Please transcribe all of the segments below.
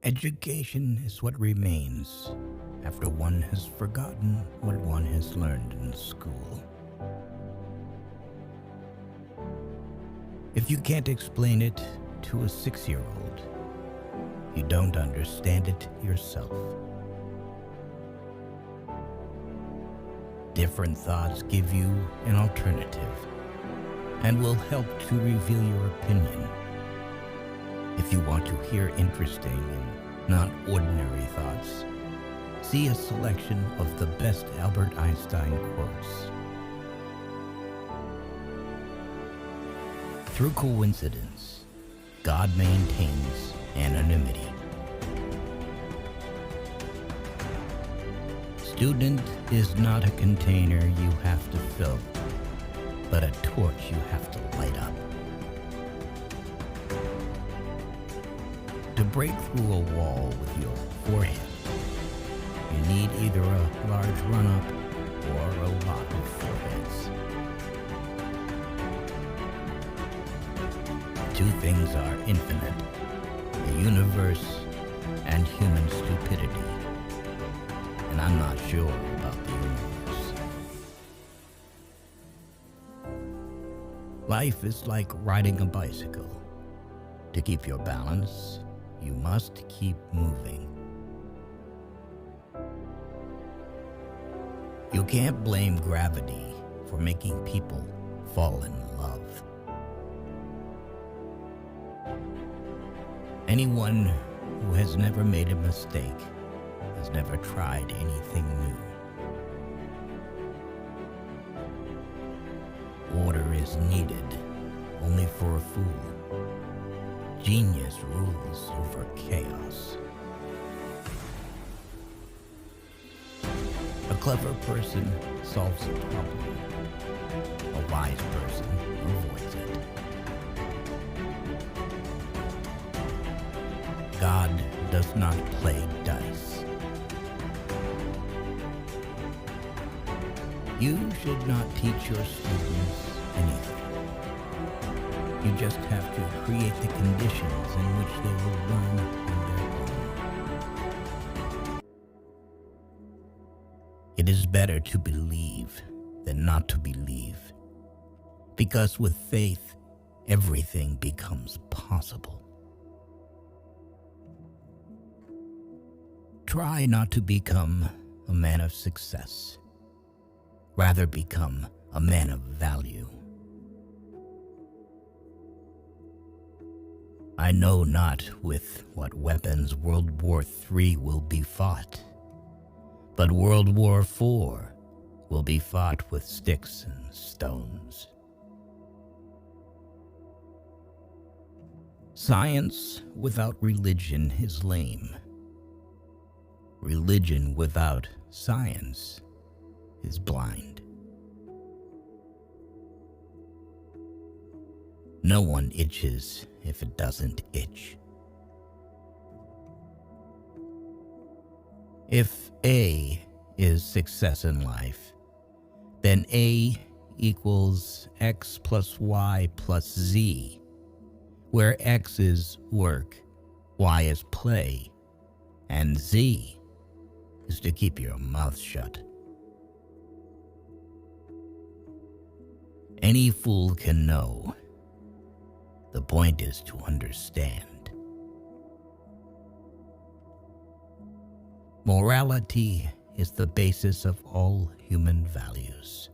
Education is what remains after one has forgotten what one has learned in school. If you can't explain it to a 6-year-old, you don't understand it yourself. Different thoughts give you an alternative and will help to reveal your opinion. If you want to hear interesting and not ordinary thoughts, see a selection of the best Albert Einstein quotes. Through coincidence, God maintains anonymity. Student is not a container you have to fill, but a torch you have to light up. To break through a wall with your forehead, you need either a large run-up or a lot of foreheads. Two things are infinite: the universe and human stupidity. And I'm not sure about the universe. Life is like riding a bicycle. To keep your balance, you must keep moving. You can't blame gravity for making people fall in love. Anyone who has never made a mistake has never tried anything new. Order is needed only for a fool. Genius rules over chaos. A clever person solves a problem. A wise person avoids it. God does not play dice. You should not teach your students anything. You just have to create the conditions in which they will learn on their own. It is better to believe than not to believe, because with faith, everything becomes possible. Try not to become a man of success. Rather become a man of value. I know not with what weapons World War III will be fought, but World War IV will be fought with sticks and stones. Science without religion is lame. Religion without science is blind. No one itches if it doesn't itch. If A is success in life, then A equals X plus Y plus Z, where X is work, Y is play, and Z is to keep your mouth shut. Any fool can know. The point is to understand. Morality is the basis of all human values.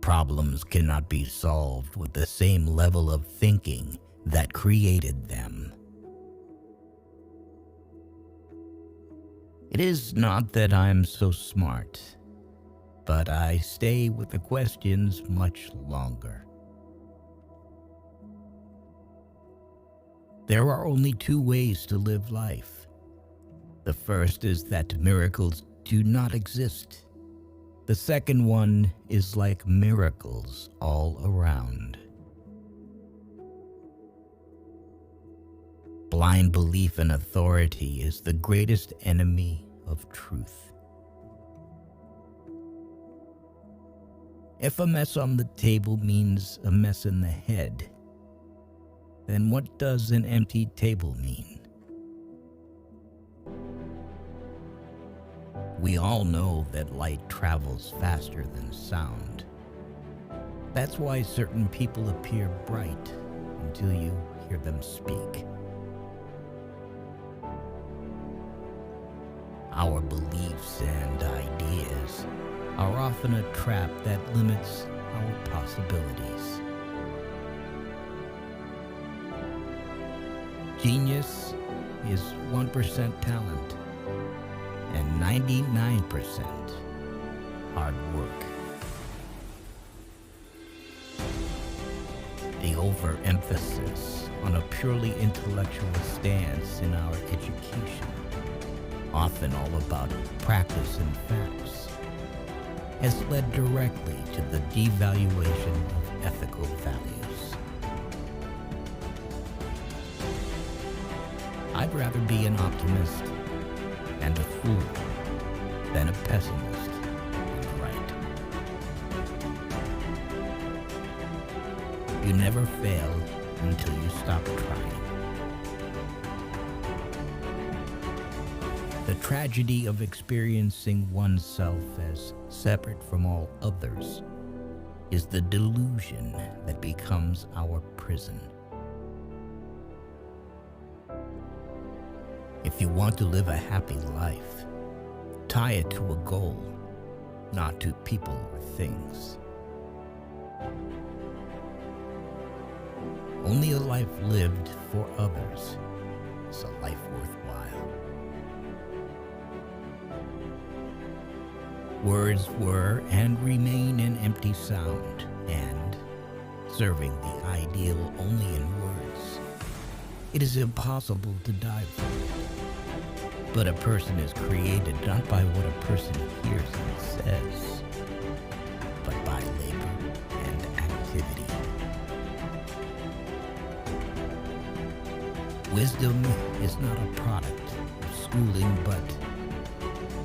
Problems cannot be solved with the same level of thinking that created them. It is not that I'm so smart, but I stay with the questions much longer. There are only two ways to live life. The first is that miracles do not exist. The second one is like miracles all around. Blind belief in authority is the greatest enemy of truth. If a mess on the table means a mess in the head, then what does an empty table mean? We all know that light travels faster than sound. That's why certain people appear bright until you hear them speak. Our beliefs and ideas are often a trap that limits our possibilities. Genius is 1% talent and 99% hard work. The overemphasis on a purely intellectual stance in our education, often all about practice and facts, has led directly to the devaluation of ethical values. I'd rather be an optimist and a fool than a pessimist and right. You never fail until you stop trying. The tragedy of experiencing oneself as separate from all others is the delusion that becomes our prison. If you want to live a happy life, tie it to a goal, not to people or things. Only a life lived for others is a life worthwhile. Words were and remain an empty sound, and serving the ideal only in words, it is impossible to die for it. But a person is created not by what a person hears and says, but by labor and activity. Wisdom is not a product of schooling, but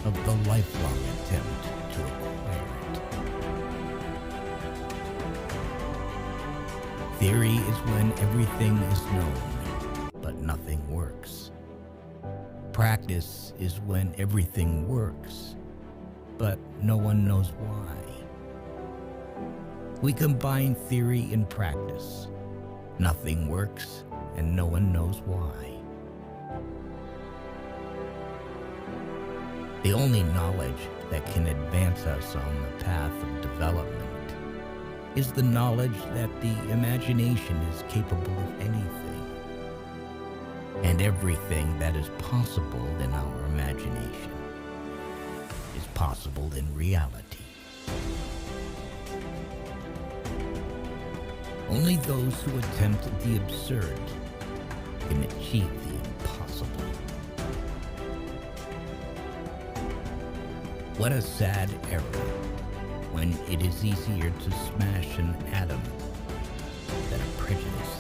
of the lifelong attempt to acquire it. Theory is when everything is known, but nothing works. Practice is when everything works, but no one knows why. We combine theory and practice. Nothing works, and no one knows why. The only knowledge that can advance us on the path of development is the knowledge that the imagination is capable of anything. And everything that is possible in our imagination is possible in reality. Only those who attempt the absurd can achieve the impossible. What a sad era when it is easier to smash an atom than a prejudice.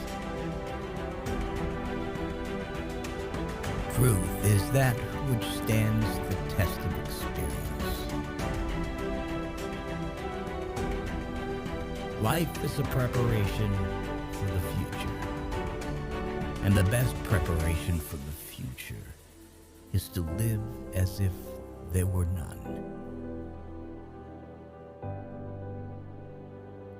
Truth is that which stands the test of experience. Life is a preparation for the future. And the best preparation for the future is to live as if there were none.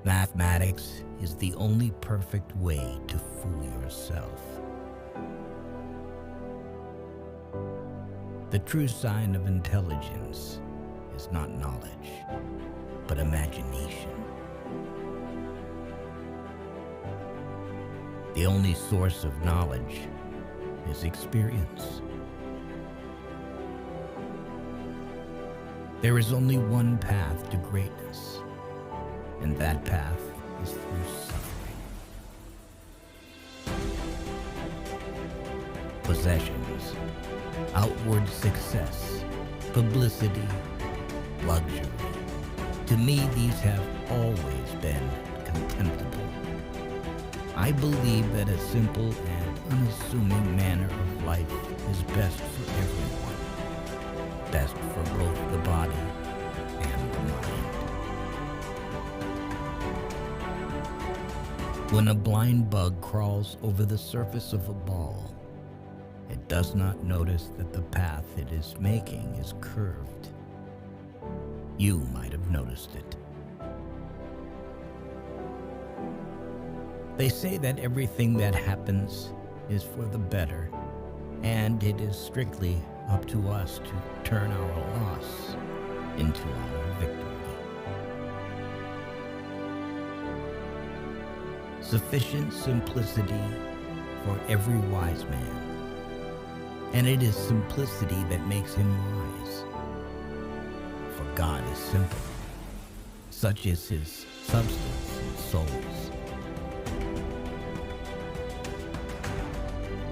Mathematics is the only perfect way to fool yourself. The true sign of intelligence is not knowledge, but imagination. The only source of knowledge is experience. There is only one path to greatness, and that path is through suffering. Possessions, outward success, publicity, luxury. To me, these have always been contemptible. I believe that a simple and unassuming manner of life is best for everyone, best for both the body and the mind. When a blind bug crawls over the surface of a ball, it does not notice that the path it is making is curved. You might have noticed it. They say that everything that happens is for the better, and it is strictly up to us to turn our loss into our victory. Sufficient simplicity for every wise man, and it is simplicity that makes him wise. For God is simple, such is his substance and souls.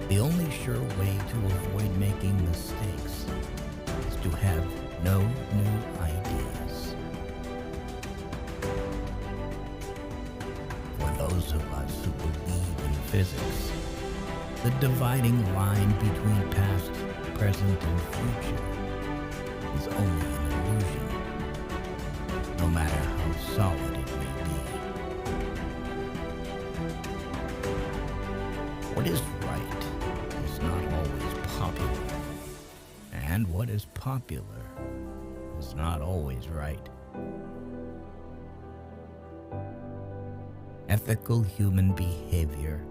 The only sure way to avoid making mistakes is to have no new ideas. For those of us who believe in physics, the dividing line between past, present, and future is only an illusion, no matter how solid it may be. What is right is not always popular, and what is popular is not always right. Ethical human behavior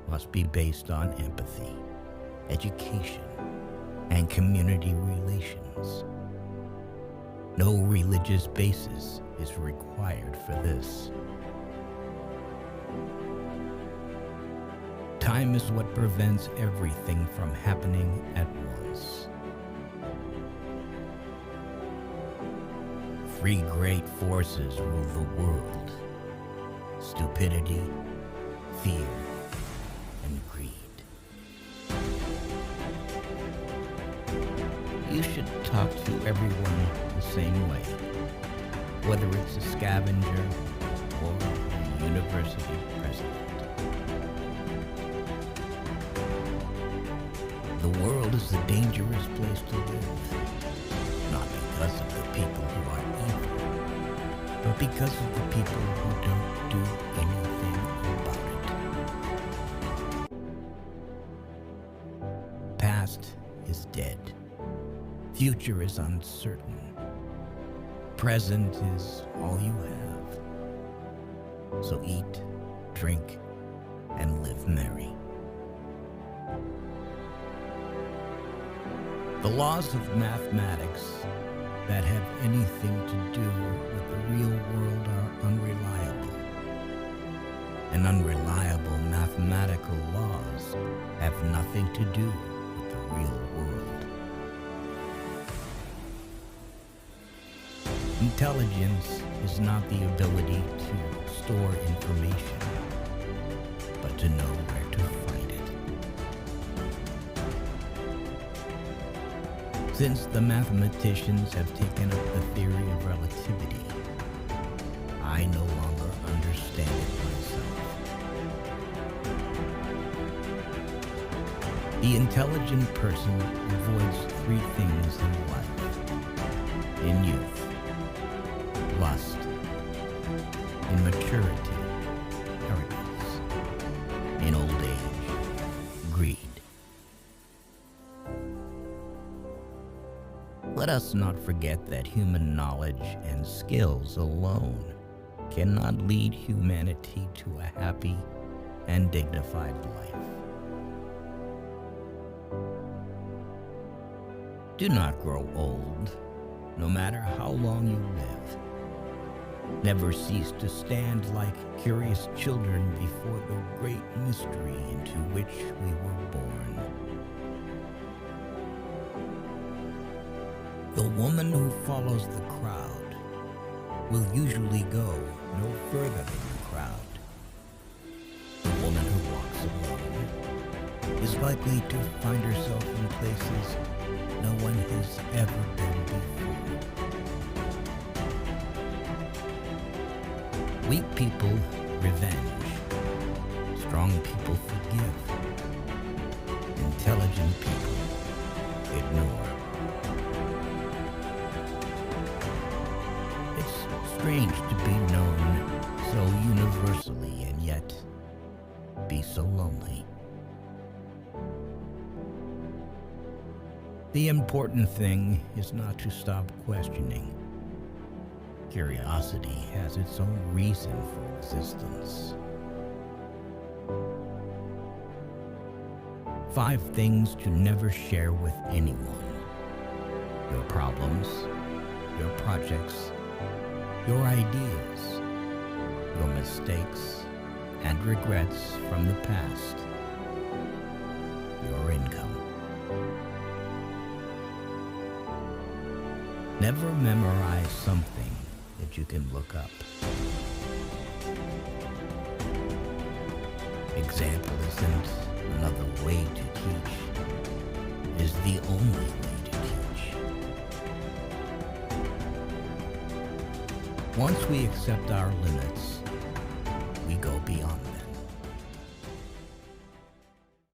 must be based on empathy, education, and community relations. No religious basis is required for this. Time is what prevents everything from happening at once. Three great forces rule the world: stupidity, fear, and greed. You should talk to everyone the same way, whether it's a scavenger or a university president. The world is a dangerous place to live, not because of the people who are evil, but because of the people who don't do anything about it. Past is dead. Future is uncertain. Present is all you have. So eat, drink, and live merry. The laws of mathematics that have anything to do with the real world are unreliable. And unreliable mathematical laws have nothing to do with the real world. Intelligence is not the ability to store information, but to know where to find it. Since the mathematicians have taken up the theory of relativity, I no longer understand it myself. The intelligent person avoids three things in life: in youth, lust; in maturity, arrogance; in old age, greed. Let us not forget that human knowledge and skills alone cannot lead humanity to a happy and dignified life. Do not grow old, no matter how long you live. Never cease to stand like curious children before the great mystery into which we were born. The woman who follows the crowd will usually go no further than the crowd. The woman who walks alone is likely to find herself in places no one has ever been before. Weak people revenge. Strong people forgive. Intelligent people ignore. It's strange to be known so universally and yet be so lonely. The important thing is not to stop questioning. Curiosity has its own reason for existence. 5 things to never share with anyone. Your problems, your projects, your ideas, your mistakes and regrets from the past, your income. Never memorize something that you can look up. Example isn't another way to teach, is the only way to teach. Once we accept our limits, we go beyond